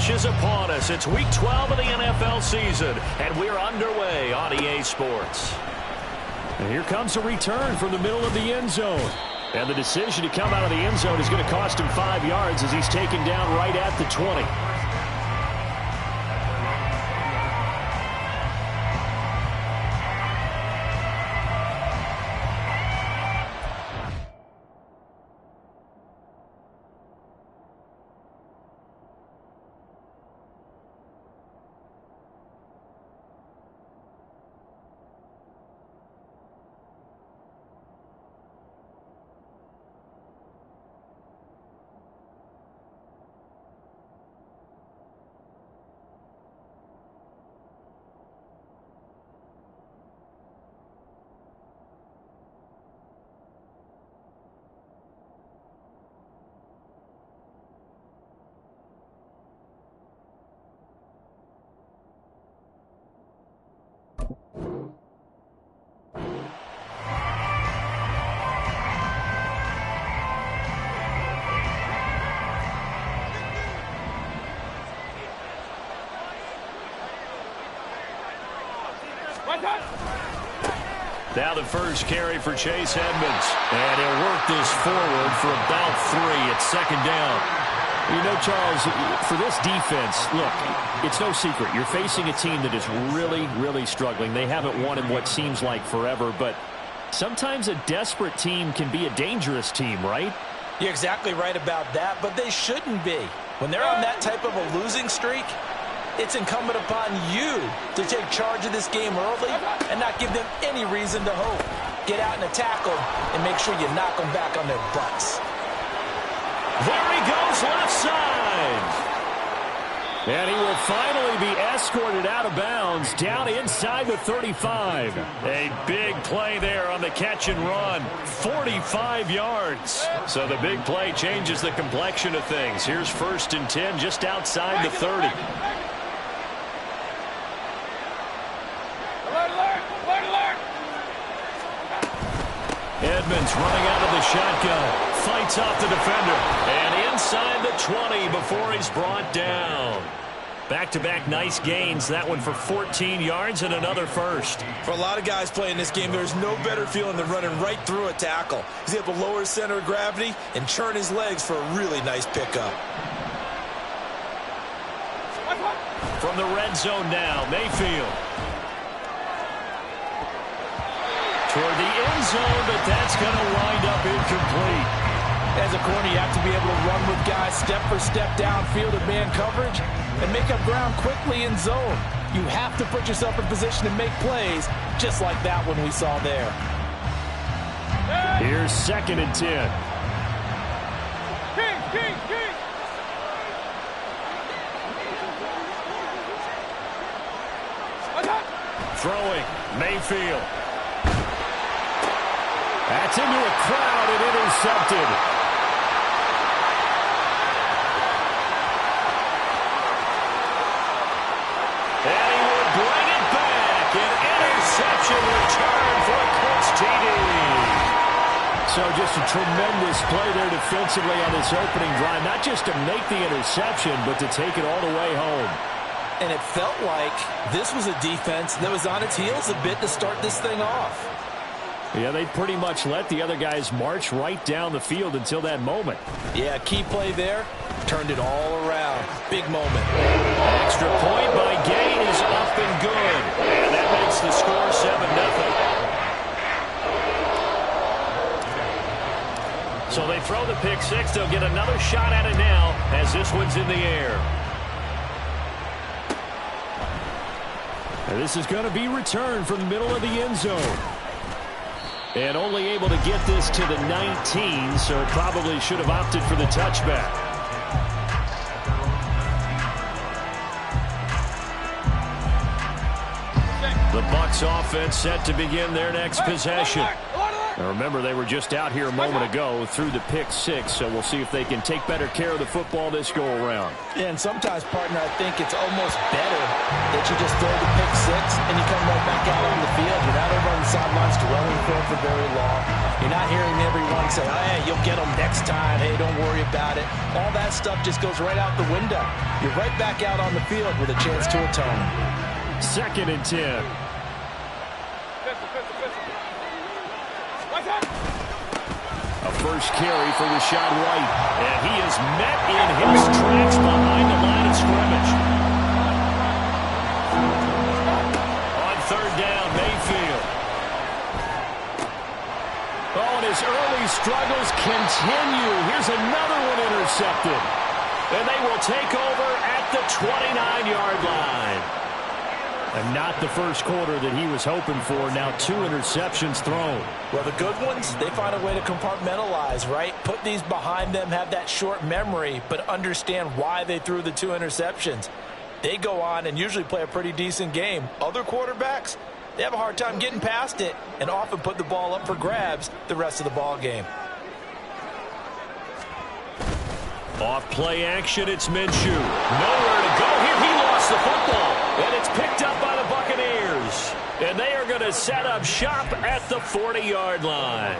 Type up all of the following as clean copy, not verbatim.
stretch is upon us. It's Week 12 of the NFL season, and we're underway on EA Sports. And here comes a return from the middle of the end zone. And the decision to come out of the end zone is going to cost him 5 yards as he's taken down right at the 20. Now the first carry for Chase Edmonds. And he'll work this forward for about 3 at second down. You know, Charles, for this defense, look, it's no secret. You're facing a team that is really, really struggling. They haven't won in what seems like forever, but sometimes a desperate team can be a dangerous team, right? You're exactly right about that, but they shouldn't be. When they're on that type of a losing streak, it's incumbent upon you to take charge of this game early and not give them any reason to hope. Get out and attack them and make sure you knock them back on their butts. There he goes, left side. And he will finally be escorted out of bounds down inside the 35. A big play there on the catch and run. 45 yards. So the big play changes the complexion of things. Here's 1st and 10 just outside the 30. Edmonds running out of the shotgun. Fights off the defender. And inside the 20 before he's brought down. Back-to-back nice gains. That one for 14 yards and another first. For a lot of guys playing this game, there's no better feeling than running right through a tackle. He's able to lower his center of gravity and churn his legs for a really nice pickup. From the red zone now, Mayfield. Toward the end zone, but that's going to wind up incomplete. As a corner, you have to be able to run with guys step for step downfield in man coverage and make up ground quickly in zone. You have to put yourself in position to make plays, just like that one we saw there. Here's 2nd and 10. Throwing, Mayfield. That's into a crowd and intercepted. And he will bring it back. An interception return for a Colts TD. So just a tremendous play there defensively on this opening drive. Not just to make the interception, but to take it all the way home. And it felt like this was a defense that was on its heels a bit to start this thing off. Yeah, they pretty much let the other guys march right down the field until that moment. Yeah, key play there. Turned it all around. Big moment. Extra point by Gain is up and good. And that makes the score 7-0. So they throw the pick six. They'll get another shot at it now as this one's in the air. And this is going to be returned from the middle of the end zone. And only able to get this to the 19, so probably should have opted for the touchback. The Bucs offense set to begin their next possession. Now remember, they were just out here a moment ago through the pick six, so we'll see if they can take better care of the football this go-around. And sometimes, partner, I think it's almost better that you just throw the pick six and you come right back out on the field. You're not over on the sidelines dwelling for very long. You're not hearing everyone say, hey, you'll get them next time. Hey, don't worry about it. All that stuff just goes right out the window. You're right back out on the field with a chance to atone. 2nd and 10. A first carry for Rashad White. And he is met in his tracks behind the line of scrimmage. On 3rd down, Mayfield. Oh, and his early struggles continue. Here's another one intercepted. And they will take over at the 29-yard line. And not the first quarter that he was hoping for. Now 2 interceptions thrown. Well, the good ones, they find a way to compartmentalize, right? Put these behind them, have that short memory, but understand why they threw the 2 interceptions. They go on and usually play a pretty decent game. Other quarterbacks, they have a hard time getting past it and often put the ball up for grabs the rest of the ball game. Off play action, it's Minshew. Nowhere to go here. He lost the football. And it's picked up by the Buccaneers. And they are going to set up shop at the 40-yard line.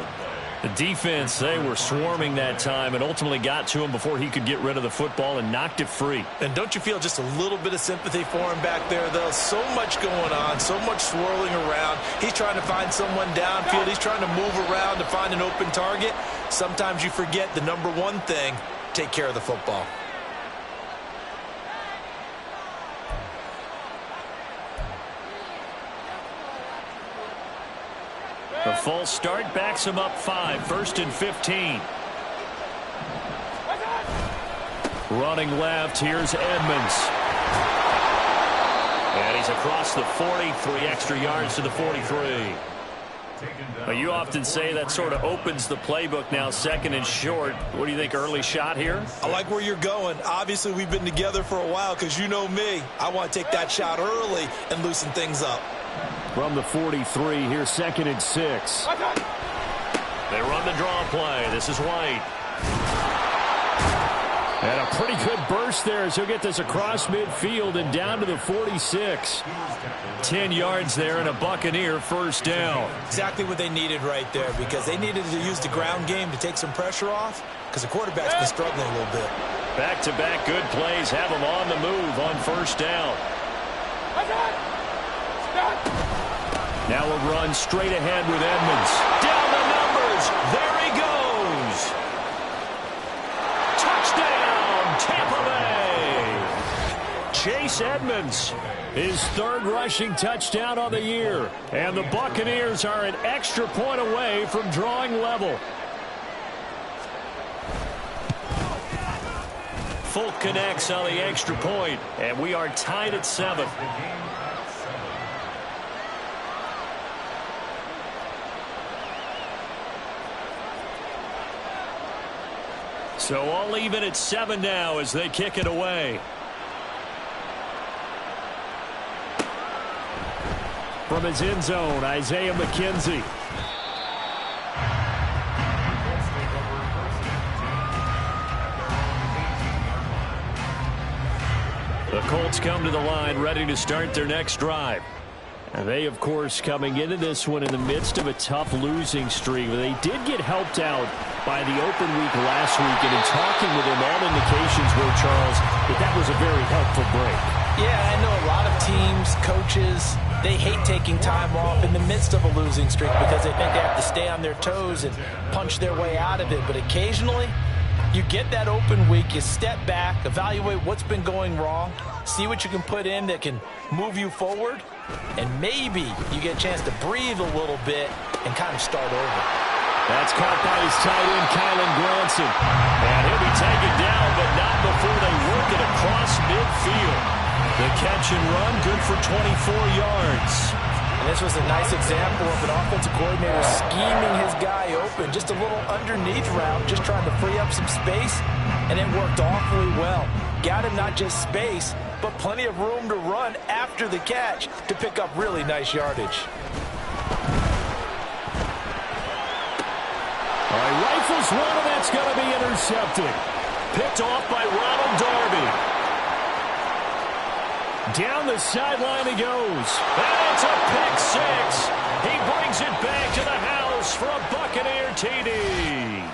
The defense, they were swarming that time and ultimately got to him before he could get rid of the football and knocked it free. And don't you feel just a little bit of sympathy for him back there, though? So much going on, so much swirling around. He's trying to find someone downfield. He's trying to move around to find an open target. Sometimes you forget the number one thing: take care of the football. The false start backs him up 5. 1st and 15. Running left, here's Edmonds. And he's across the 40, 3 extra yards to the 43. Well, you often say that sort of opens the playbook now, 2nd and short. What do you think, early shot here? I like where you're going. Obviously, we've been together for a while because you know me. I want to take that shot early and loosen things up. From the 43, here's 2nd and 6. They run the draw play. This is White. And a pretty good burst there as he'll get this across midfield and down to the 46. 10 yards there and a Buccaneer 1st down. Exactly what they needed right there, because they needed to use the ground game to take some pressure off, because the quarterback's been struggling a little bit. Back-to-back good plays have him on the move on 1st down. Now a run straight ahead with Edmonds. Down the numbers. There he goes. Touchdown, Tampa Bay. Chase Edmonds, his 3rd rushing touchdown on the year. And the Buccaneers are an extra point away from drawing level. Folk connects on the extra point, and we are tied at 7. So all even at 7 now as they kick it away. From his end zone, Isaiah McKenzie. The Colts come to the line ready to start their next drive. And they, of course, coming into this one in the midst of a tough losing streak. They did get helped out by the open week last week, and in talking with him, all indications were, Charles, that was a very helpful break. Yeah, I know a lot of teams, coaches, they hate taking time off in the midst of a losing streak because they think they have to stay on their toes and punch their way out of it. But occasionally, you get that open week, you step back, evaluate what's been going wrong, see what you can put in that can move you forward, and maybe you get a chance to breathe a little bit and kind of start over. That's caught by his tight end, Kylan Granson. And he'll be taken down, but not before they work it across midfield. The catch and run, good for 24 yards. And this was a nice example of an offensive coordinator scheming his guy open. Just a little underneath route, just trying to free up some space, and it worked awfully well. Got him not just space, but plenty of room to run after the catch to pick up really nice yardage. All right, rifles one, and that's going to be intercepted. Picked off by Ronald Darby. Down the sideline he goes. And it's a pick six. He brings it back to the house. Close for a Buccaneer TD.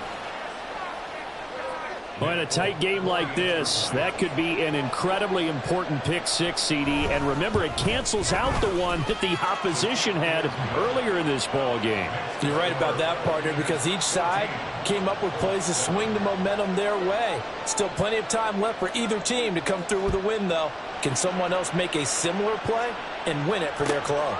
Well, in a tight game like this, that could be an incredibly important pick six, CD. And remember, it cancels out the one that the opposition had earlier in this ball game. You're right about that, partner, because each side came up with plays to swing the momentum their way. Still plenty of time left for either team to come through with a win, though. Can someone else make a similar play and win it for their club?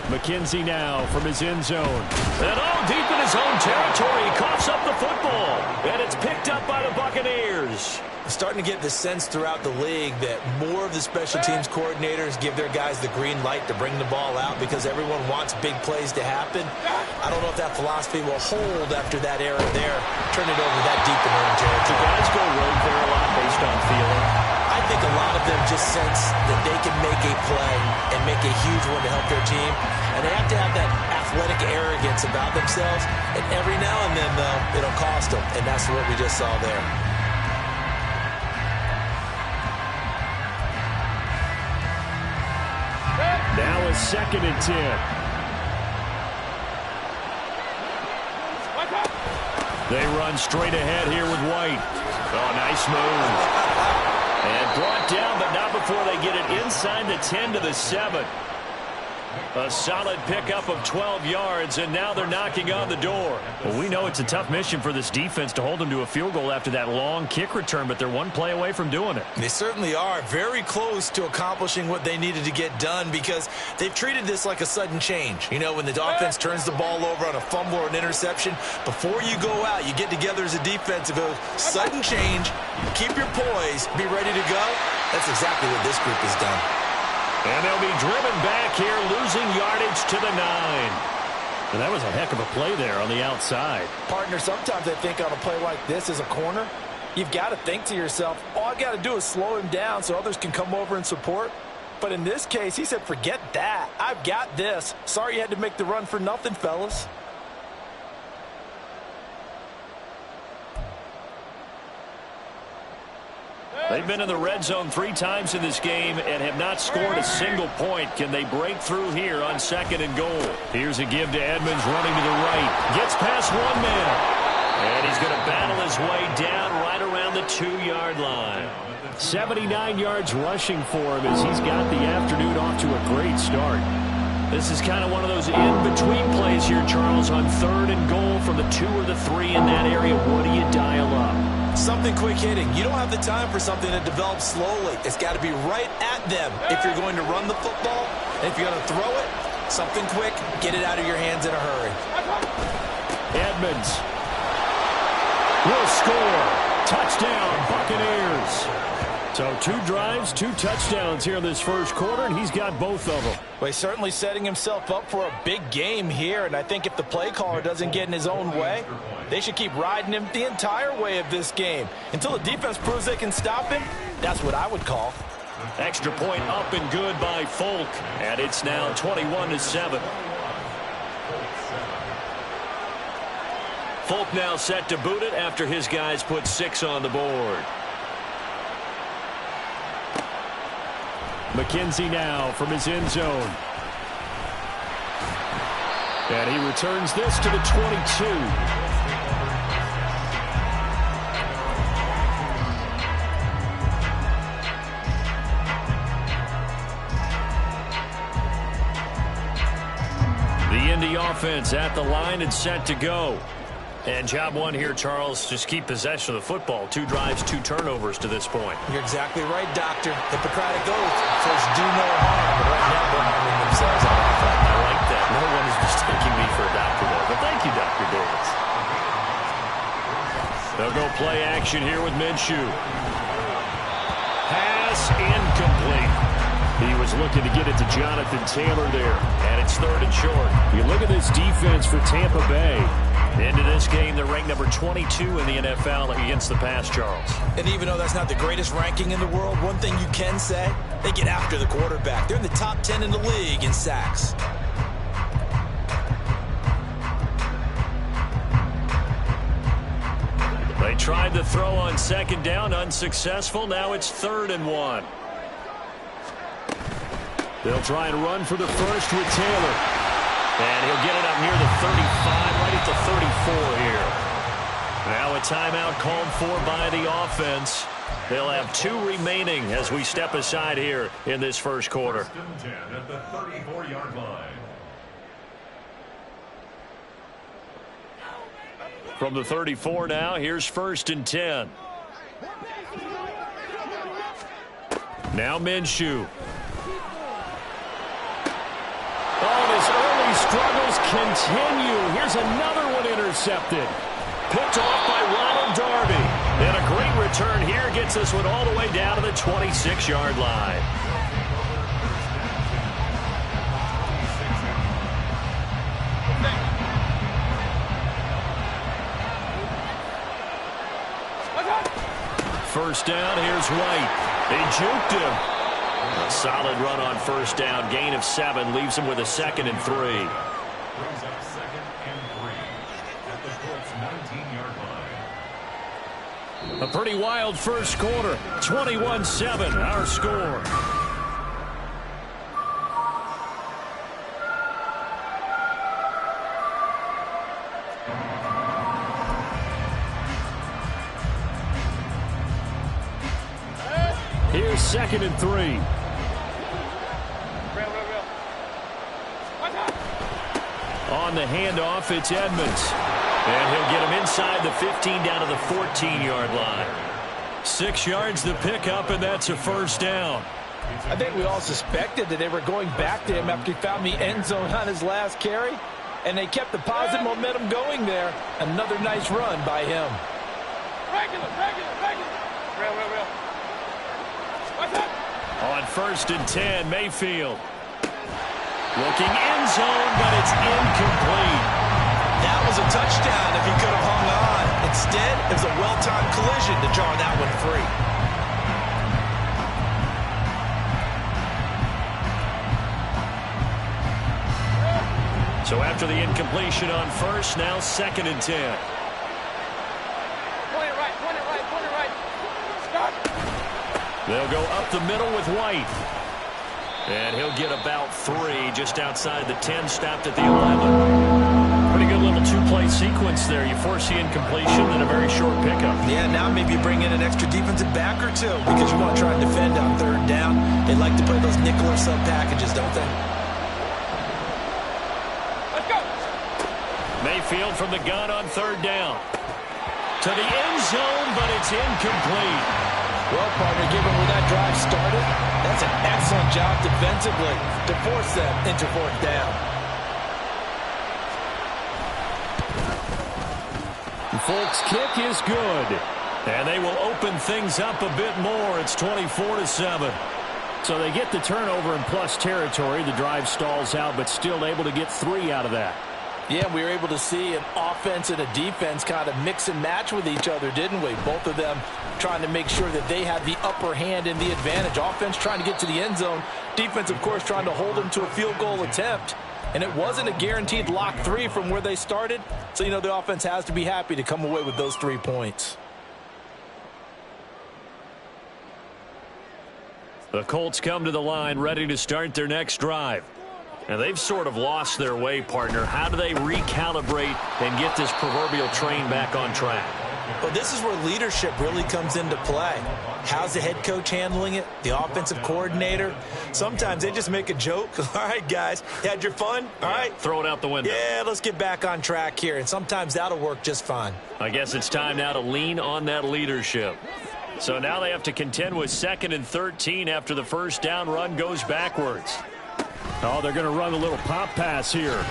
McKenzie now from his end zone. And deep in his own territory, he coughs up the football. And it's picked up by the Buccaneers. Starting to get the sense throughout the league that more of the special teams coordinators give their guys the green light to bring the ball out because everyone wants big plays to happen. I don't know if that philosophy will hold after that era there. Turn it over that deep in their own territory. Do guys go rogue there a lot based on feeling? I think a lot of them just sense that they can make a play and make a huge one to help their team. And they have to have that athletic arrogance about themselves. And every now and then, though, it'll cost them. And that's what we just saw there. Now a 2nd and 10. They run straight ahead here with White. Oh, nice move. And brought down, but not before they get it inside the 10 to the 7. A solid pickup of 12 yards, and now they're knocking on the door. Well, we know it's a tough mission for this defense to hold them to a field goal after that long kick return, but they're one play away from doing it. They certainly are very close to accomplishing what they needed to get done because they've treated this like a sudden change. You know, when the offense turns the ball over on a fumble or an interception, before you go out, you get together as a defense and go, sudden change, keep your poise, be ready to go. That's exactly what this group has done. And they'll be driven back here, losing yardage to the 9. And that was a heck of a play there on the outside. Partner, sometimes I think on a play like this as a corner, you've got to think to yourself, all I've got to do is slow him down so others can come over and support. But in this case, he said, forget that. I've got this. Sorry you had to make the run for nothing, fellas. They've been in the red zone 3 times in this game and have not scored a single point. Can they break through here on 2nd and goal? Here's a give to Edmonds running to the right. Gets past one man. And he's going to battle his way down right around the 2-yard line. 79 yards rushing for him as he's got the afternoon off to a great start. This is kind of one of those in-between plays here, Charles, on 3rd and goal from the 2 or the 3 in that area. What do you dial up? Something quick hitting. You don't have the time for something that develops slowly. It's got to be right at them if you're going to run the football. And if you're going to throw it, something quick, get it out of your hands in a hurry. Edmonds will score. Touchdown, Buccaneers. So 2 drives, 2 touchdowns here in this first quarter, and he's got both of them. Well, he's certainly setting himself up for a big game here, and I think if the play caller doesn't get in his own way, they should keep riding him the entire way of this game. Until the defense proves they can stop him, that's what I would call. Extra point up and good by Folk, and it's now 21-7. Folk now set to boot it after his guys put 6 on the board. McKenzie now from his end zone. And he returns this to the 22. The Indy offense at the line and set to go. And job one here, Charles, just keep possession of the football. 2 drives, 2 turnovers to this point. You're exactly right, Doctor. Hippocratic oath. First, do no harm, but right now they're harming themselves on that front. I like that. No one is mistaking me for a doctor, though. But thank you, Dr. Davis. They'll go play action here with Minshew. Pass incomplete. He was looking to get it to Jonathan Taylor there. And it's 3rd and short. You look at this defense for Tampa Bay. Into this game, they're ranked number 22 in the NFL against the pass, Charles. And even though that's not the greatest ranking in the world, one thing you can say, they get after the quarterback. They're in the top 10 in the league in sacks. They tried the throw on 2nd down, unsuccessful. Now it's 3rd and 1. They'll try and run for the first with Taylor. And he'll get it up near the 35, right at the 34 here. Now a timeout called for by the offense. They'll have 2 remaining as we step aside here in this first quarter. First and 10 at the 34-yard line. From the 34 now, here's first and 10. Now Minshew. Oh, his early struggles continue. Here's another one intercepted. Picked off by Ronald Darby. And a great return here gets this one all the way down to the 26-yard line. First down, here's White. They juked him. A solid run on first down. Gain of 7 leaves him with a 2nd and 3. Brings up 2nd and 3 at the Colts 19-yard line. A pretty wild first quarter. 21-7, our score. Here's 2nd and 3. On the handoff, it's Edmonds. And he'll get him inside the 15 down to the 14-yard line. 6 yards the pickup, and that's a first down. I think we all suspected that they were going back to him after he found the end zone on his last carry. And they kept the positive momentum going there. Another nice run by him. Regular. Real. On first and 10, Mayfield. Looking end zone, but it's incomplete. That was a touchdown if he could have hung on. Instead, it was a well-timed collision to jar that one free. So after the incompletion on first, now 2nd and 10. Point it right. Stop. They'll go up the middle with White. And he'll get about 3 just outside the 10, stopped at the 11. Pretty good little 2-play sequence there. You force the incompletion and a very short pickup. Yeah, now maybe you bring in an extra defensive back or 2 because you want to try and defend on 3rd down. They like to play those nickel or sub packages, don't they? Let's go. Mayfield from the gun on 3rd down. To the end zone, but it's incomplete. Well, partner, given where that drive started, that's an excellent job defensively to force them into 4th down. Folks' kick is good. And they will open things up a bit more. It's 24-7. So they get the turnover in plus territory. The drive stalls out, but still able to get 3 out of that. Yeah, we were able to see an offense and a defense kind of mix and match with each other, didn't we? Both of them trying to make sure that they had the upper hand and the advantage. Offense trying to get to the end zone. Defense, of course, trying to hold them to a field goal attempt. And it wasn't a guaranteed lock 3 from where they started. So, you know, the offense has to be happy to come away with those 3 points. The Colts come to the line ready to start their next drive. And they've sort of lost their way, partner. How do they recalibrate and get this proverbial train back on track? Well, this is where leadership really comes into play. How's the head coach handling it? The offensive coordinator? Sometimes they just make a joke. All right, guys, you had your fun? All right. Throw it out the window. Yeah, let's get back on track here. And sometimes that'll work just fine. I guess it's time now to lean on that leadership. So now they have to contend with 2nd and 13 after the first down run goes backwards. Oh, they're going to run a little pop pass here.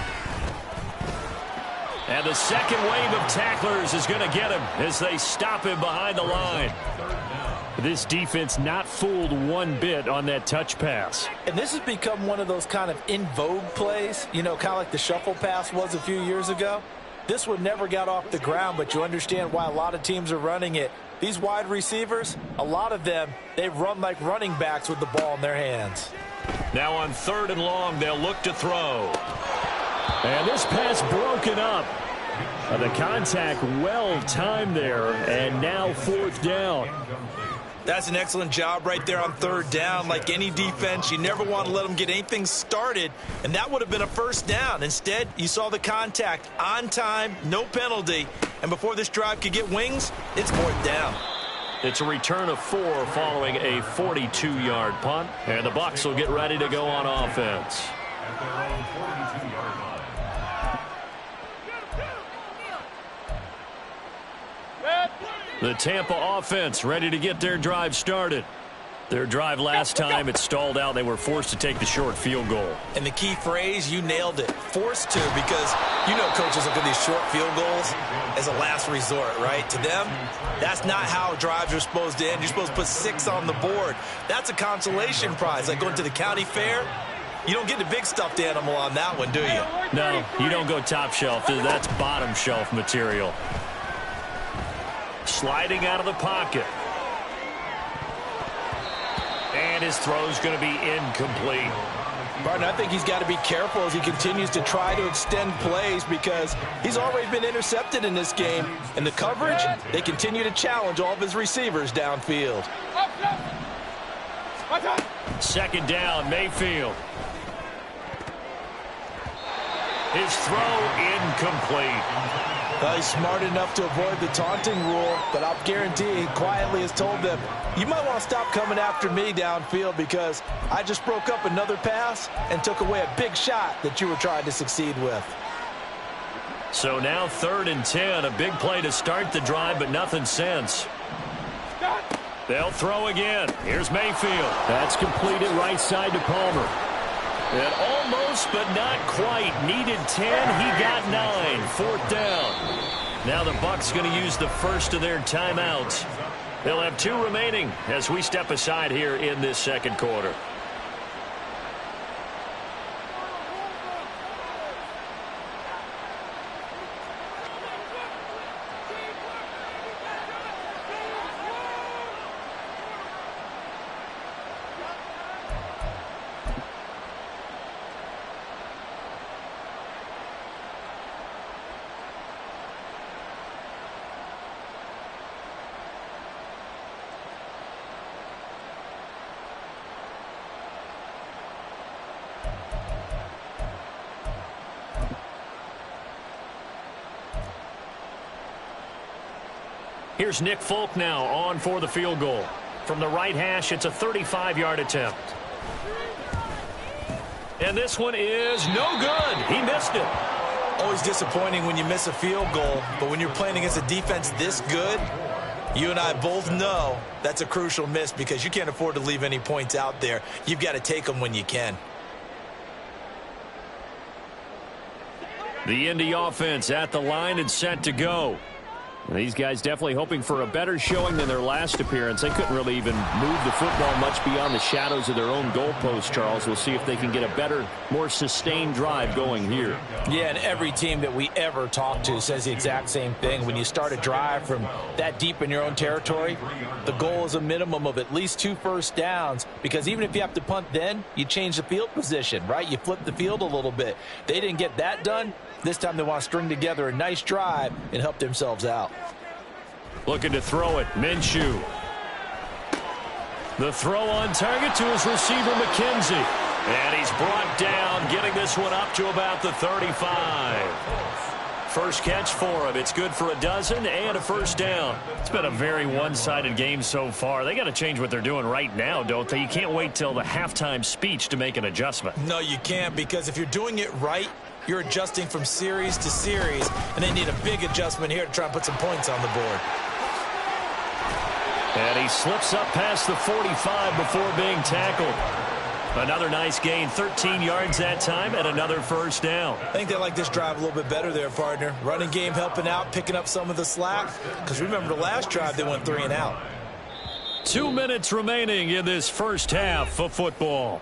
And the second wave of tacklers is going to get him as they stop him behind the line. This defense not fooled one bit on that touch pass. And this has become one of those kind of in vogue plays, you know, kind of like the shuffle pass was a few years ago. This one never got off the ground, but you understand why a lot of teams are running it. These wide receivers, a lot of them, they run like running backs with the ball in their hands. Now on 3rd and long, they'll look to throw. And this pass broken up. The contact well timed there, and now 4th down. That's an excellent job right there on third down. Like any defense, you never want to let them get anything started, and that would have been a first down. Instead, you saw the contact on time, no penalty, and before this drive could get wings, it's fourth down. It's a return of 4 following a 42-yard punt, and the Bucs will get ready to go on offense. The Tampa offense ready to get their drive started. Their drive last time, it stalled out. They were forced to take the short field goal. And the key phrase, you nailed it, forced to, because you know coaches look at these short field goals as a last resort, right? To them, that's not how drives are supposed to end. You're supposed to put 6 on the board. That's a consolation prize, like going to the county fair. You don't get the big stuffed animal on that one, do you? No, you don't go top shelf. That's bottom shelf material. Sliding out of the pocket. And his throw's going to be incomplete. Martin, I think he's got to be careful as he continues to try to extend plays because he's already been intercepted in this game. And the coverage, they continue to challenge all of his receivers downfield. Second down, Mayfield. His throw incomplete. He's smart enough to avoid the taunting rule, but I'll guarantee he quietly has told them, you might want to stop coming after me downfield because I just broke up another pass and took away a big shot that you were trying to succeed with. So now 3rd and 10, a big play to start the drive, but nothing since. They'll throw again. Here's Mayfield. That's completed right side to Palmer. And almost, but not quite. Needed 10. He got 9. 4th down. Now the Bucs going to use the first of their timeouts. They'll have 2 remaining as we step aside here in this second quarter. Here's Nick Folk now on for the field goal. From the right hash, it's a 35-yard attempt. And this one is no good. He missed it. Always disappointing when you miss a field goal, but when you're playing against a defense this good, you and I both know that's a crucial miss because you can't afford to leave any points out there. You've got to take them when you can. The Indy offense at the line and set to go. These guys definitely hoping for a better showing than their last appearance. They couldn't really even move the football much beyond the shadows of their own goalpost, Charles. We'll see if they can get a better, more sustained drive going here. Yeah, and every team that we ever talk to says the exact same thing. When you start a drive from that deep in your own territory, the goal is a minimum of at least 2 first downs because even if you have to punt then, you change the field position, right? You flip the field a little bit. They didn't get that done. This time they want to string together a nice drive and help themselves out. Looking to throw it. Minshew. The throw on target to his receiver, McKenzie. And he's brought down, getting this one up to about the 35. First catch for him. It's good for a dozen and a first down. It's been a very one-sided game so far. They got to change what they're doing right now, don't they? You can't wait till the halftime speech to make an adjustment. No, you can't, because if you're doing it right, you're adjusting from series to series, and they need a big adjustment here to try and put some points on the board. And he slips up past the 45 before being tackled. Another nice gain, 13 yards that time, and another first down. I think they like this drive a little bit better there, partner. Running game helping out, picking up some of the slack. Because remember the last drive, they went 3 and out. 2 minutes remaining in this first half of football.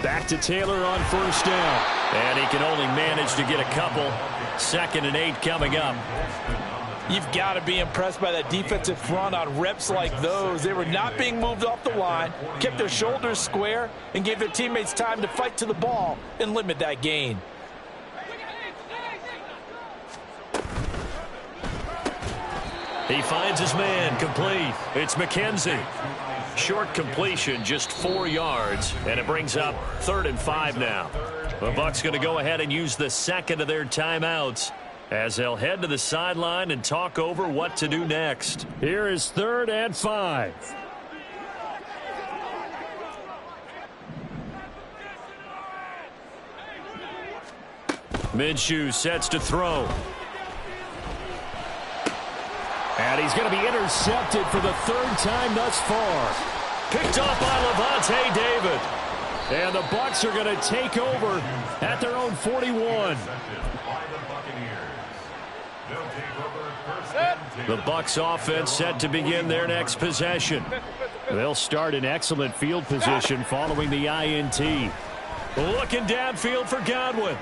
Back to Taylor on first down. And he can only manage to get a couple. 2nd and 8 coming up. You've got to be impressed by that defensive front on reps like those. They were not being moved off the line, kept their shoulders square, and gave their teammates time to fight to the ball and limit that gain. He finds his man, complete. It's McKenzie. Short completion, just 4 yards, and it brings up 3rd and 5 now. The Bucs going to go ahead and use the second of their timeouts as they'll head to the sideline and talk over what to do next. Here is 3rd and 5. Minshew sets to throw. And he's going to be intercepted for the 3rd time thus far. Picked off by Levante David. And the Bucs are going to take over at their own 41. The Bucs offense set to begin their next possession. They'll start in excellent field position following the INT. Looking downfield for Godwin.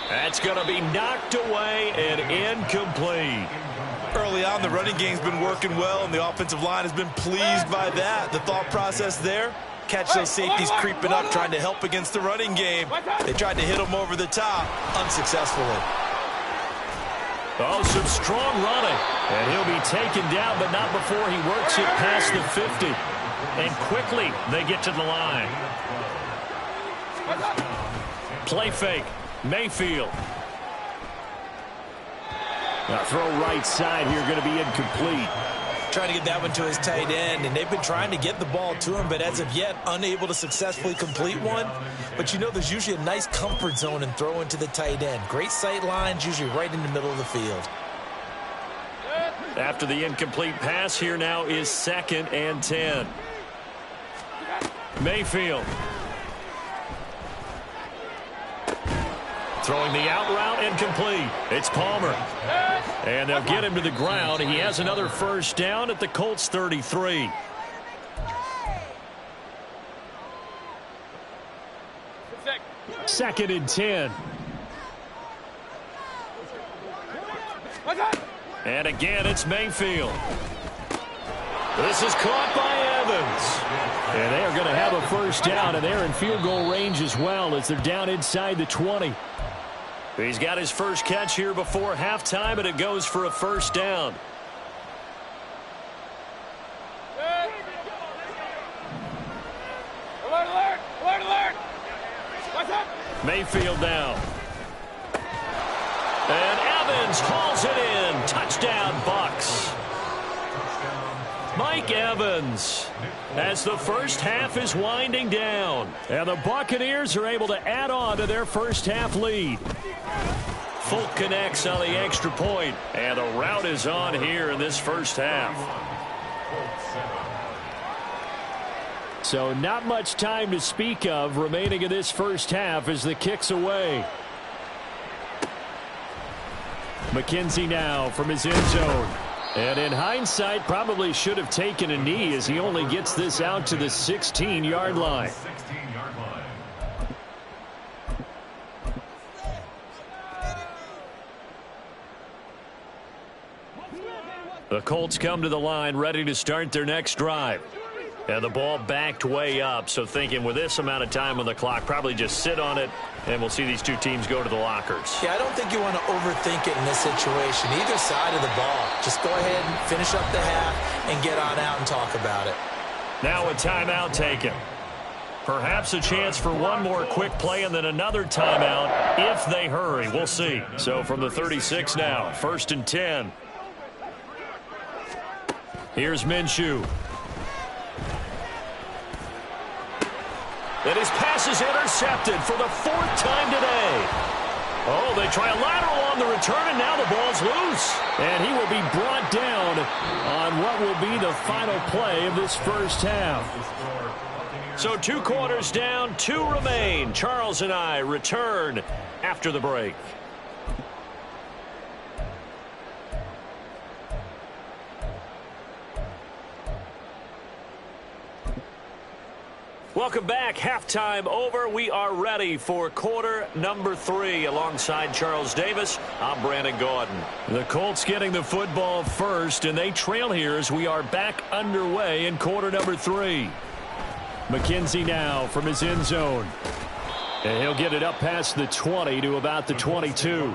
That's going to be knocked away and incomplete. Early on, the running game's been working well, and the offensive line has been pleased by that. The thought process there, catch those safeties creeping up, trying to help against the running game. They tried to hit them over the top, unsuccessfully. Oh, some strong running. And he'll be taken down, but not before he works it past the 50. And quickly, they get to the line. Play fake. Mayfield. Now throw right side here, going to be incomplete. Trying to get that one to his tight end, and they've been trying to get the ball to him, but as of yet, unable to successfully complete one. But you know there's usually a nice comfort zone in throwing to the tight end. Great sight lines, usually right in the middle of the field. After the incomplete pass, here now is 2nd and 10. Mayfield. Throwing the out route incomplete. It's Palmer. And they'll get him to the ground. He has another first down at the Colts 33. Second and 10. And again, it's Mayfield. This is caught by Evans. And they are going to have a first down, and they're in field goal range as well as they're down inside the 20. He's got his first catch here before halftime, and it goes for a first down. Alert, alert, alert, alert. What's up? Mayfield down. And Evans hauls it in. Touchdown, Bucs. Mike Evans as the first half is winding down. And the Buccaneers are able to add on to their first half lead. Folk connects on the extra point, and the route is on here in this first half. So not much time to speak of remaining in this first half as the kick's away. McKenzie now from his end zone. And in hindsight, probably should have taken a knee as he only gets this out to the 16-yard line. The Colts come to the line ready to start their next drive. And the ball backed way up, so thinking with this amount of time on the clock, probably just sit on it, and we'll see these two teams go to the lockers. Yeah, I don't think you want to overthink it in this situation. Either side of the ball. Just go ahead and finish up the half and get on out and talk about it. Now a timeout taken. Perhaps a chance for one more quick play and then another timeout if they hurry. We'll see. So from the 36 now, 1st and 10. Here's Minshew. And his pass is intercepted for the 4th time today. Oh, they try a lateral on the return, and now the ball's loose. And he will be brought down on what will be the final play of this first half. So 2 quarters down, 2 remain. Charles and I return after the break. Welcome back. Halftime over. We are ready for quarter number 3. Alongside Charles Davis, I'm Brandon Gaudin. The Colts getting the football first, and they trail here as we are back underway in quarter number 3. McKenzie now from his end zone. And he'll get it up past the 20 to about the 22.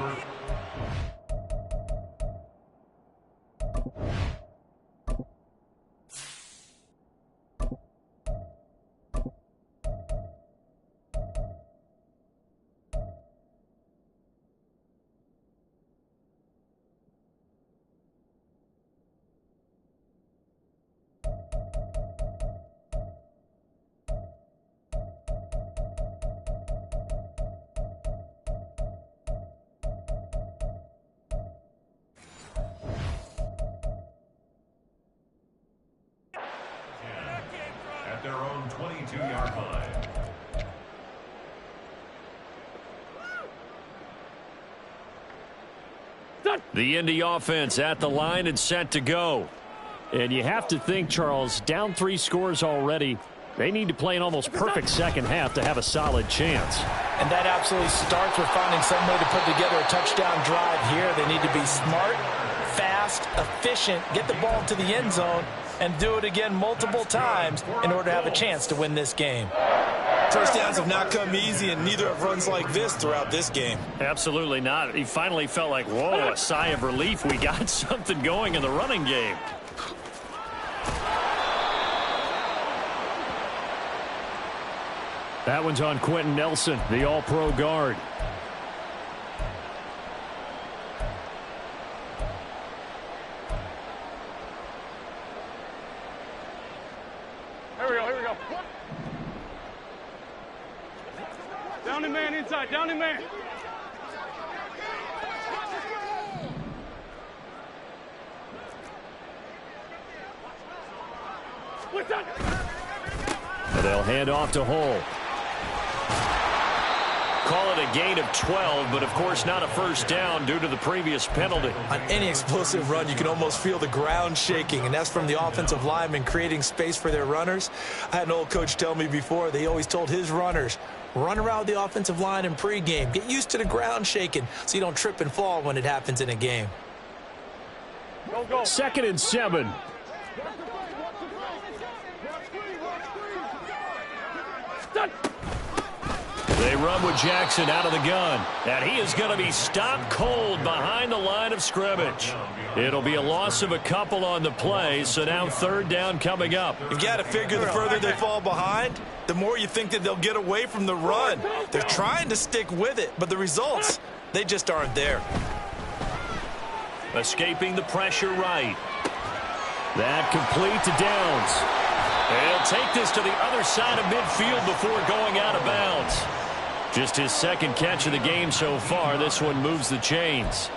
At their own 22-yard line. The Indy offense at the line and set to go. And you have to think, Charles, down 3 scores already. They need to play an almost perfect second half to have a solid chance. And that absolutely starts with finding some way to put together a touchdown drive here. They need to be smart, fast, efficient, get the ball to the end zone, and do it again multiple times in order to have a chance to win this game. First downs have not come easy, and neither have runs like this throughout this game. Absolutely not. He finally felt like, whoa, a sigh of relief. We got something going in the running game. That one's on Quentin Nelson, the all-pro guard. Here we go. Down the man inside, down the man. What's that? And they'll hand off to Hull. Call it a gain of 12, but of course not a first down due to the previous penalty. On any explosive run, you can almost feel the ground shaking, and that's from the offensive linemen creating space for their runners. I had an old coach tell me before, they always told his runners, run around the offensive line in pregame. Get used to the ground shaking so you don't trip and fall when it happens in a game. Go. 2nd and 7. They run with Jackson out of the gun, and he is going to be stopped cold behind the line of scrimmage. It'll be a loss of a couple on the play, so now 3rd down coming up. You've got to figure the further they fall behind, the more you think that they'll get away from the run. They're trying to stick with it, but the results, they just aren't there. Escaping the pressure right. That complete to Downs. He'll take this to the other side of midfield before going out of bounds. Just his 2nd catch of the game so far. This one moves the chains.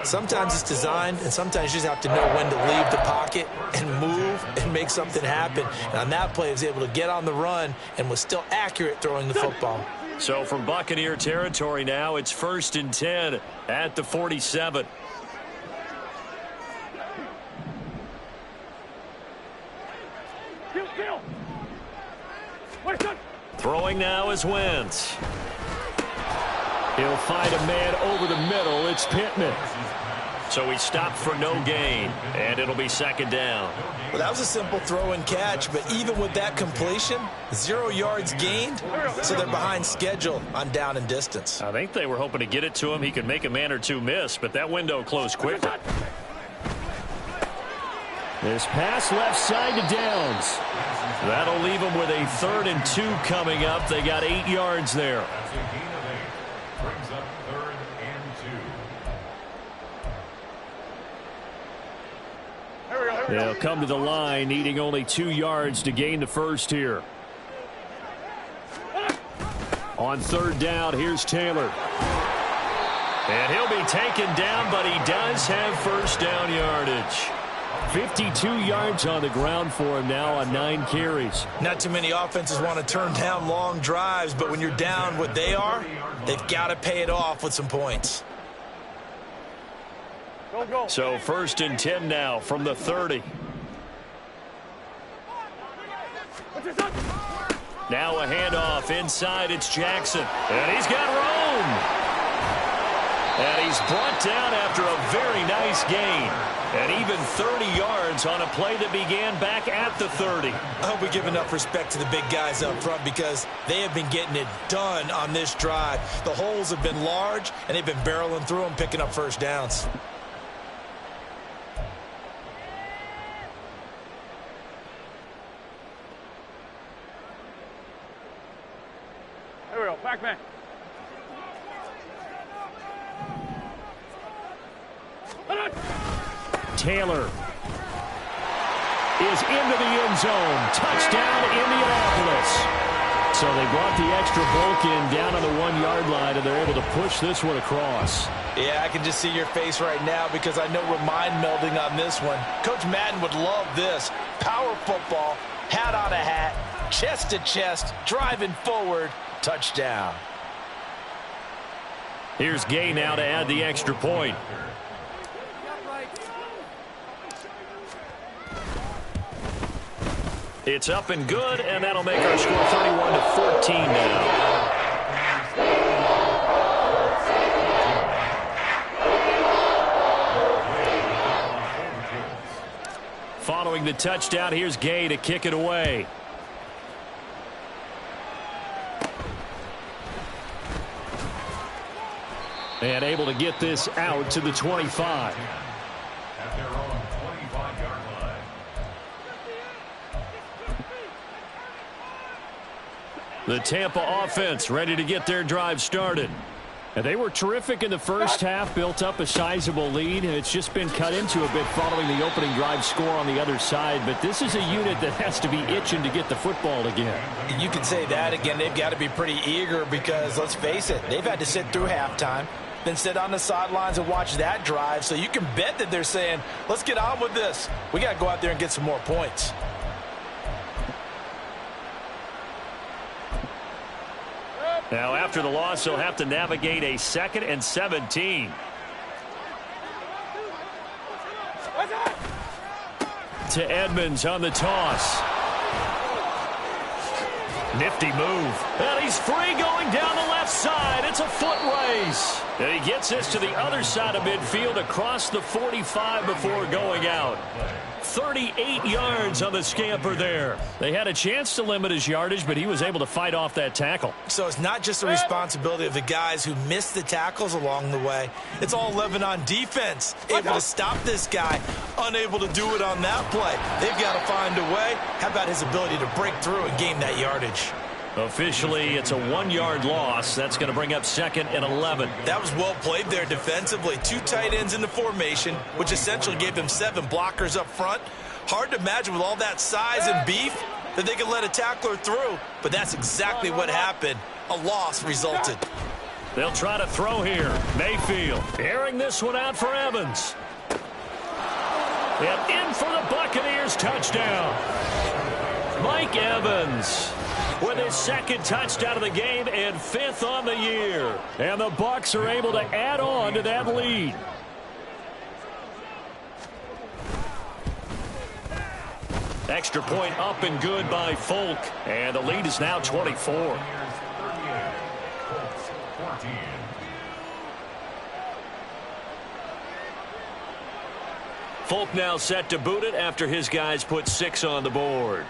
Sometimes it's designed, and sometimes you just have to know when to leave the pocket and move and make something happen. And on that play, he was able to get on the run and was still accurate throwing the football. So from Buccaneer territory now, it's 1st and 10 at the 47. Throwing now is Wentz. He'll find a man over the middle. It's Pittman. So he stopped for no gain, and it'll be 2nd down. Well, that was a simple throw and catch, but even with that completion, 0 yards gained, so they're behind schedule on down and distance. I think they were hoping to get it to him. He could make a man or two miss, but that window closed quickly. This pass left side to Downs. That'll leave them with a 3rd and 2 coming up. They got 8 yards there. Brings up 3rd and 2. They'll come to the line, needing only 2 yards to gain the first here. On 3rd down, here's Taylor. And he'll be taken down, but he does have first down yardage. 52 yards on the ground for him now on 9 carries. Not too many offenses want to turn down long drives, but when you're down what they are, they've got to pay it off with some points. Go. So 1st and 10 now from the 30. Now a handoff inside. It's Jackson. And he's got room. And he's brought down after a very nice gain. And even 30 yards on a play that began back at the 30. I hope we give enough respect to the big guys up front because they have been getting it done on this drive. The holes have been large, and they've been barreling through them, picking up first downs. There we go. Back man. Taylor is into the end zone. Touchdown, Indianapolis. So they brought the extra bulk in down on the 1-yard line, and they're able to push this one across. Yeah, I can just see your face right now because I know we're mind melding on this one. Coach Madden would love this. Power football, hat on a hat, chest to chest, driving forward, touchdown. Here's Gay now to add the extra point. It's up and good, and that'll make our score 31-14 now. Following the touchdown, here's Gay to kick it away. And able to get this out to the 25. At their own 25-yard line. The Tampa offense ready to get their drive started. And they were terrific in the first half, built up a sizable lead, and it's just been cut into a bit following the opening drive score on the other side. But this is a unit that has to be itching to get the football again. You can say that again. They've got to be pretty eager because, let's face it, they've had to sit through halftime, then sit on the sidelines and watch that drive. So you can bet that they're saying, let's get on with this. We got to go out there and get some more points. Now, after the loss, they'll have to navigate a 2nd and 17. To Edmonds on the toss. Nifty move. And he's free going down the left side. It's a foot race. And he gets this to the other side of midfield across the 45 before going out. 38 yards on the scamper there. They had a chance to limit his yardage, but he was able to fight off that tackle. So it's not just the responsibility of the guys who missed the tackles along the way. It's all 11 on defense. Able to stop this guy. Unable to do it on that play. They've got to find a way. How about his ability to break through and gain that yardage? Officially, it's a 1-yard loss. That's going to bring up 2nd and 11. That was well played there defensively. 2 tight ends in the formation, which essentially gave them 7 blockers up front. Hard to imagine with all that size and beef that they could let a tackler through, but that's exactly what happened. A loss resulted. They'll try to throw here. Mayfield airing this one out for Evans. And in for the Buccaneers touchdown. Mike Evans with his 2nd touchdown of the game and 5th on the year. And the Bucs are able to add on to that lead. Extra point up and good by Folk. And the lead is now 24. Folk now set to boot it after his guys put 6 on the board.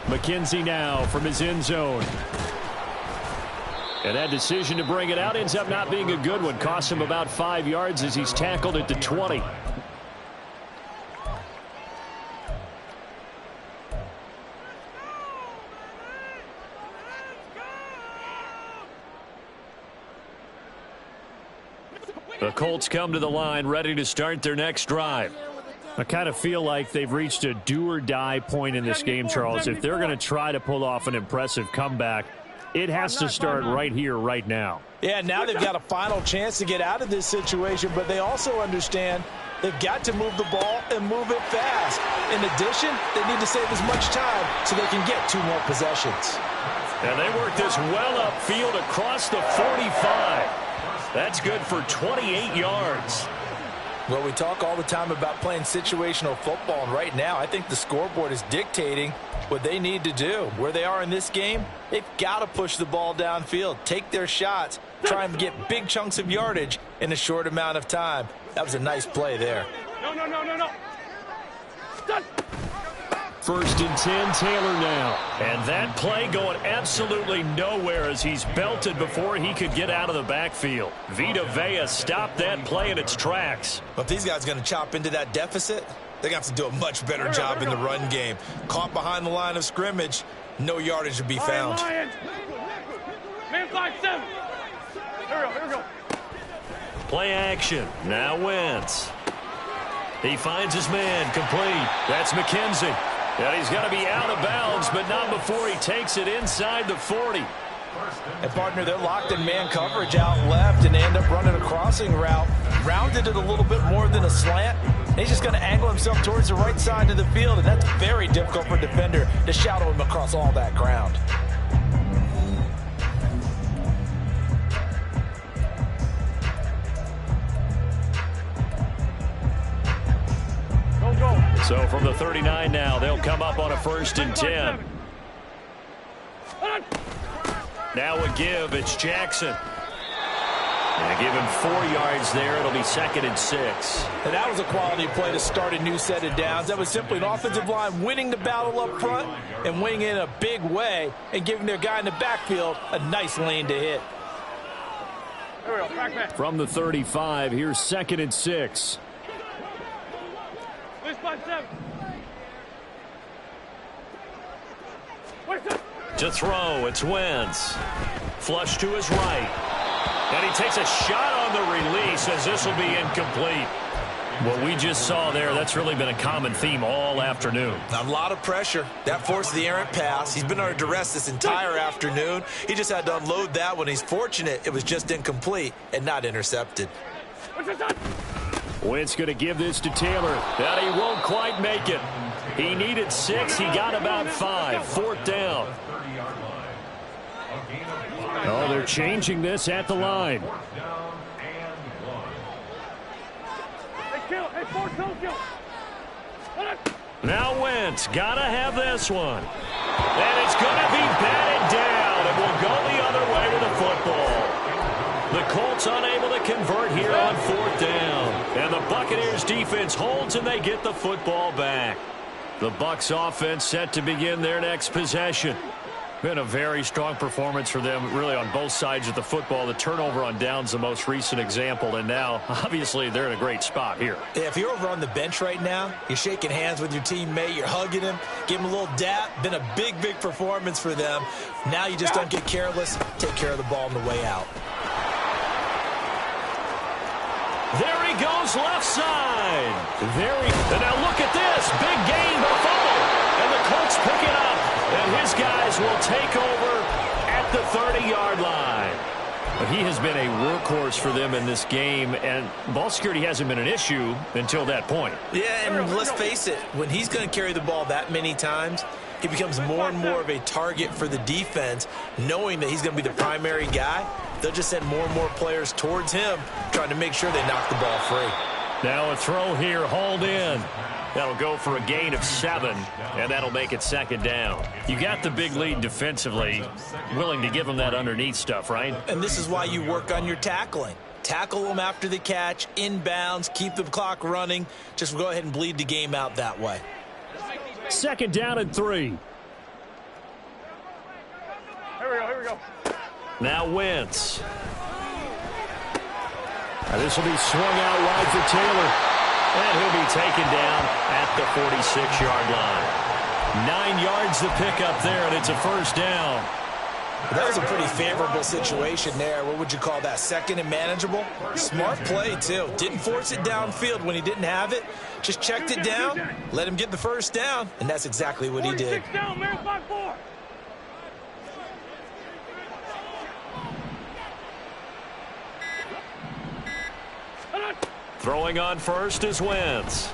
McKenzie now from his end zone. And that decision to bring it out ends up not being a good one. Costs him about 5 yards as he's tackled at the 20. The Colts come to the line ready to start their next drive. I kind of feel like they've reached a do-or-die point in this game, Charles. If they're going to try to pull off an impressive comeback, it has to start right here, right now. Yeah, now they've got a final chance to get out of this situation, but they also understand they've got to move the ball and move it fast. In addition, they need to save as much time so they can get 2 more possessions. And they work this well upfield across the 45. That's good for 28 yards. Well, we talk all the time about playing situational football, and right now I think the scoreboard is dictating what they need to do. Where they are in this game, they've got to push the ball downfield, take their shots, try and get big chunks of yardage in a short amount of time. That was a nice play there. No. Done. 1st and 10, Taylor now. And that play going absolutely nowhere as he's belted before he could get out of the backfield. Vita Vea stopped that play in its tracks. But if these guys are going to chop into that deficit, they're going to have to do a much better job in the run game. Caught behind the line of scrimmage, no yardage to be found. Lions. Man 5-7. Here we go. Play action. Now Wentz. He finds his man complete. That's McKenzie. And he's going to be out of bounds, but not before he takes it inside the 40. And, partner, they're locked in man coverage out left, and they end up running a crossing route. Rounded it a little bit more than a slant. And he's just going to angle himself towards the right side of the field, and that's very difficult for a defender to shadow him across all that ground. Go. So from the 39 now, they'll come up on a 1st and 10. Now a give, it's Jackson. And give him 4 yards there. It'll be 2nd and 6. And that was a quality play to start a new set of downs. That was simply an offensive line winning the battle up front and winning in a big way and giving their guy in the backfield a nice lane to hit. Here we go. Back man. From the 35, here's 2nd and 6. Please 5-7. Where's that? To throw, it's Wentz. Flush to his right. And he takes a shot on the release as this will be incomplete. What we just saw there, that's really been a common theme all afternoon. A lot of pressure. That forced the errant pass. He's been under duress this entire afternoon. He just had to unload that one. He's fortunate it was just incomplete and not intercepted. What's this done? Wentz going to give this to Taylor. That he won't quite make it. He needed 6. He got about 5. 4th down. Oh, they're changing this at the line. Hey, force, don't kill. Now Wentz, gotta have this one. And it's gonna be batted down, and will go the other way with the football. The Colts unable to convert here on 4th down. And the Buccaneers defense holds, and they get the football back. The Bucs offense set to begin their next possession. Been a very strong performance for them, really, on both sides of the football. The turnover on downs, the most recent example, and now, obviously, they're in a great spot here. Yeah, if you're over on the bench right now, you're shaking hands with your teammate, you're hugging him, give him a little dap. Been a big performance for them. Now you just don't get careless. Take care of the ball on the way out. There he goes, left side. And now look at this. Big gain, but fumble. And the Colts pick it up. And his guys will take over at the 30-yard line. But he has been a workhorse for them in this game, and ball security hasn't been an issue until that point. Yeah, and let's face it, when he's going to carry the ball that many times, he becomes more and more of a target for the defense, knowing that he's going to be the primary guy. They'll just send more and more players towards him, trying to make sure they knock the ball free. Now a throw here, hauled in. That'll go for a gain of 7, and that'll make it 2nd down. You got the big lead defensively, willing to give them that underneath stuff, right? And this is why you work on your tackling. Tackle them after the catch, inbounds, keep the clock running. Just go ahead and bleed the game out that way. 2nd down and 3. Here we go. Now Wentz. This will be swung out wide for Taylor. And he'll be taken down at the 46-yard line. 9 yards to pick up there, and it's a 1st down. That was a pretty favorable situation there. What would you call that? 2nd and manageable? Smart play, too. Didn't force it downfield when he didn't have it. Just checked it down, let him get the 1st down, and that's exactly what he did. 46 down, man, 5-4. Throwing on first is Wentz.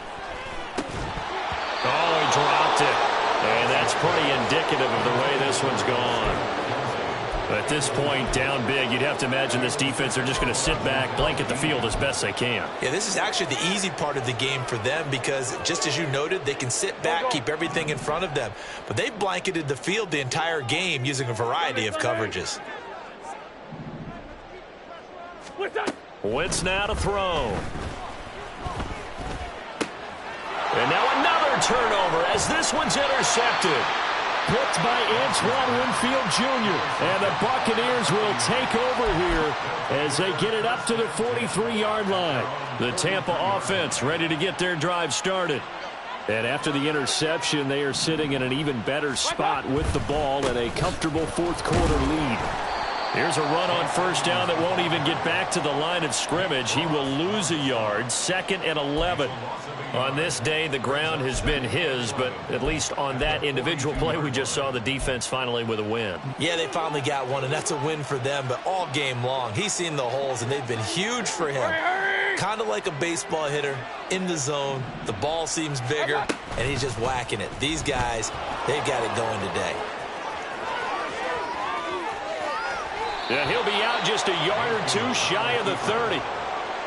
Oh, he dropped it. And that's pretty indicative of the way this one's gone. At this point, down big, you'd have to imagine this defense are just going to sit back, blanket the field as best they can. Yeah, this is actually the easy part of the game for them because, just as you noted, they can sit back, keep everything in front of them. But they've blanketed the field the entire game using a variety of coverages. Wentz now to throw. And now another turnover as this one's intercepted. Picked by Antoine Winfield Jr. And the Buccaneers will take over here as they get it up to the 43-yard line. The Tampa offense ready to get their drive started. And after the interception, they are sitting in an even better spot with the ball and a comfortable fourth-quarter lead. Here's a run on first down that won't even get back to the line of scrimmage. He will lose a yard, 2nd and 11. On this day, the ground has been his, but at least on that individual play, we just saw the defense finally with a win. Yeah, they finally got one, and that's a win for them, but all game long, he's seen the holes, and they've been huge for him. Kind of like a baseball hitter in the zone. The ball seems bigger, and he's just whacking it. These guys, they've got it going today. And he'll be out just a yard or two shy of the 30.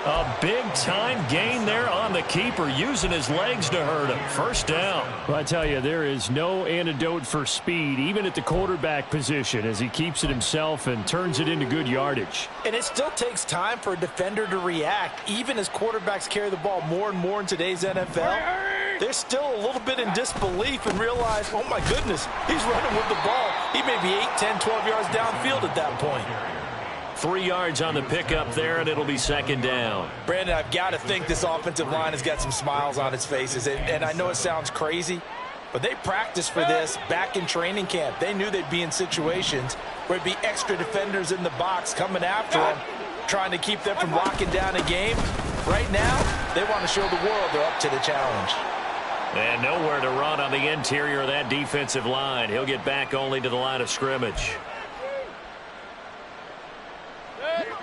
A big-time gain there on the keeper, using his legs to hurt him. First down. Well, I tell you, there is no antidote for speed, even at the quarterback position, as he keeps it himself and turns it into good yardage. And it still takes time for a defender to react, even as quarterbacks carry the ball more and more in today's NFL. They're still a little bit in disbelief and realize, oh, my goodness, he's running with the ball. He may be 8, 10, 12 yards downfield at that point. 3 yards on the pickup there, and it'll be 2nd down. Brandon, I've got to think this offensive line has got some smiles on its faces. And I know it sounds crazy, but they practiced for this back in training camp. They knew they'd be in situations where it'd be extra defenders in the box coming after them, trying to keep them from locking down a game. Right now, they want to show the world they're up to the challenge. And nowhere to run on the interior of that defensive line. He'll get back only to the line of scrimmage.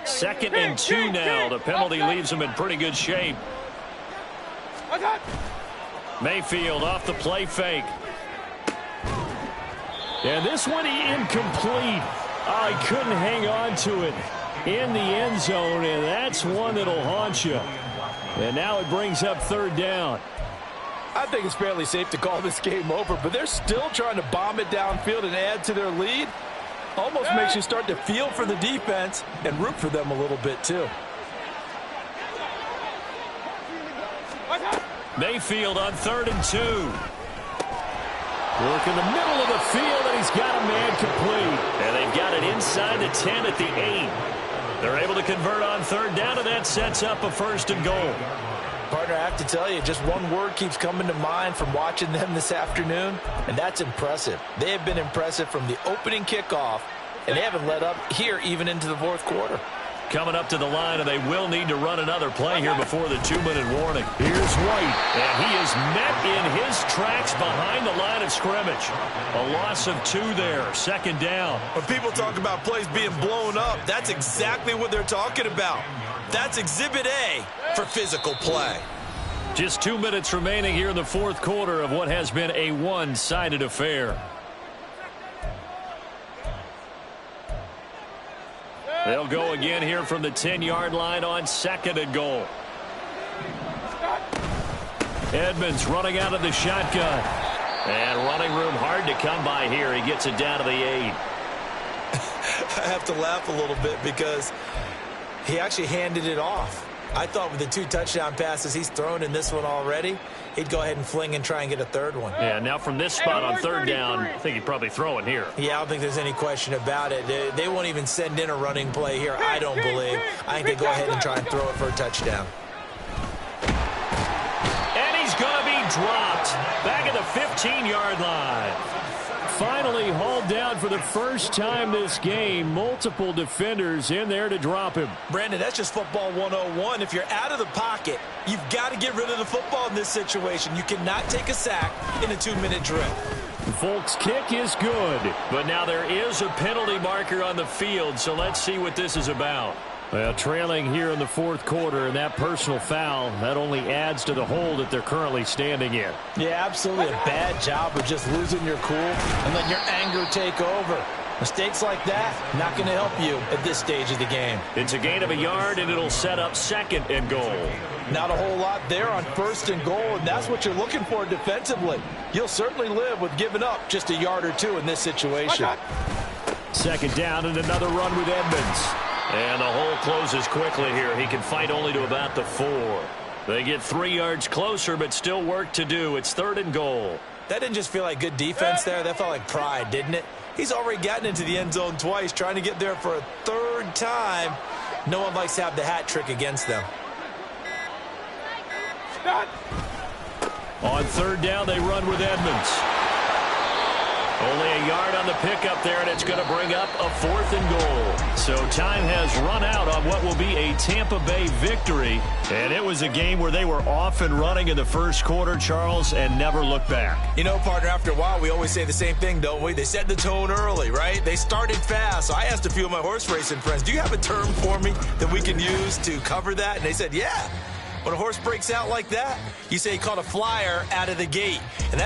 2nd and 2 now. The penalty leaves him in pretty good shape. Mayfield off the play fake. And this one incomplete. Oh, he couldn't hang on to it in the end zone, and that's one that'll haunt you. And now it brings up 3rd down. I think it's fairly safe to call this game over, but they're still trying to bomb it downfield and add to their lead. Almost makes you start to feel for the defense and root for them a little bit, too. Mayfield on 3rd and 2. Work in the middle of the field, and he's got a man complete. And they've got it inside the 10 at the 8. They're able to convert on 3rd down, and that sets up a 1st and goal. Partner, I have to tell you, just one word keeps coming to mind from watching them this afternoon, and that's impressive. They have been impressive from the opening kickoff, and they haven't let up here even into the 4th quarter. Coming up to the line, and they will need to run another play here before the 2-minute warning. Here's White, and he is met in his tracks behind the line of scrimmage. A loss of 2 there, 2nd down. When people talk about plays being blown up, that's exactly what they're talking about. That's Exhibit A for physical play. Just 2 minutes remaining here in the 4th quarter of what has been a one-sided affair. They'll go again here from the 10-yard line on 2nd and goal. Edmonds running out of the shotgun. And running room hard to come by here. He gets it down to the 8. I have to laugh a little bit because he actually handed it off. I thought with the 2 touchdown passes he's thrown in this one already, he'd go ahead and fling and try and get a 3rd one. Yeah, now from this spot on 3rd down, I think he'd probably throw it here. Yeah, I don't think there's any question about it. They won't even send in a running play here, I don't believe. I think they go ahead and try and throw it for a touchdown. And he's going to be dropped back at the 15-yard line. Finally hauled down for the first time this game. Multiple defenders in there to drop him. Brandon, that's just football 101. If you're out of the pocket, you've got to get rid of the football in this situation. You cannot take a sack in a 2-minute drill. Folks' kick is good. But now there is a penalty marker on the field, so let's see what this is about. Well, trailing here in the 4th quarter, and that personal foul, that only adds to the hole that they're currently standing in. Yeah, absolutely a bad job of just losing your cool and letting your anger take over. Mistakes like that, not going to help you at this stage of the game. It's a gain of a yard, and it'll set up 2nd and goal. Not a whole lot there on 1st and goal, and that's what you're looking for defensively. You'll certainly live with giving up just a yard or 2 in this situation. 2nd down and another run with Edmonds. And the hole closes quickly here. He can fight only to about the 4. They get 3 yards closer, but still work to do. It's 3rd and goal. That didn't just feel like good defense there. That felt like pride, didn't it? He's already gotten into the end zone twice, trying to get there for a 3rd time. No one likes to have the hat trick against them. On 3rd down, they run with Edmonds. Only a yard on the pickup there, and it's going to bring up a 4th and goal. So time has run out on what will be a Tampa Bay victory. And it was a game where they were off and running in the 1st quarter, Charles, and never looked back. You know, partner, after a while, we always say the same thing, don't we? They set the tone early, right? They started fast. So I asked a few of my horse racing friends, do you have a term for me that we can use to cover that? And they said, yeah. When a horse breaks out like that, you say he caught a flyer out of the gate. And